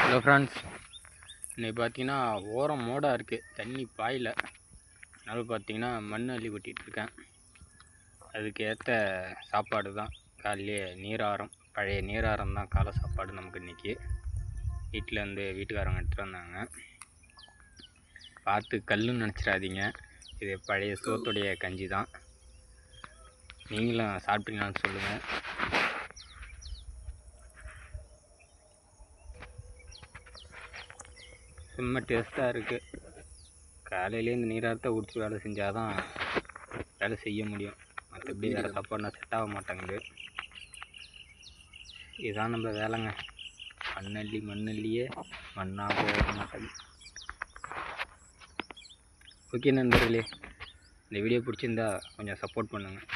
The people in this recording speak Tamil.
ஹலோ ஃப்ரெண்ட்ஸ், இன்றைக்கி பார்த்தீங்கன்னா ஓரம் மோடாக இருக்குது, தண்ணி பாயில். அதனால் பார்த்தீங்கன்னா மண் அள்ளி கொட்டிகிட்ருக்கேன். அதுக்கு ஏற்ற சாப்பாடு தான் காலையிலே நீராரம், பழைய நீராரம் தான் காலை சாப்பாடு நமக்கு இன்றைக்கி. வீட்டிலேருந்து வீட்டுக்காரங்க எடுத்துகிட்டு வந்தாங்க. பார்த்து கல்லுன்னு நினச்சிடாதீங்க, இது பழைய சோத்துடைய கஞ்சி தான். நீங்களும் சாப்பிட்டீங்களான்னு சொல்லுங்கள். செம்ம டேஸ்ட்டாக இருக்குது. காலையிலே இந்த நீராரத்தை குடிச்சு வேலை செஞ்சால் தான் வேலை செய்ய முடியும். மற்றபடி வேறு சாப்பாடுனா செட் ஆக மாட்டேங்குது. இதுதான் நம்ம வேலைங்க. மண்ணல்லியே மண்ணாக போக மாட்டேங்குது. ஓகே நண்பர்களே, இந்த வீடியோ பிடிச்சிருந்தா கொஞ்சம் சப்போர்ட் பண்ணுங்கள்.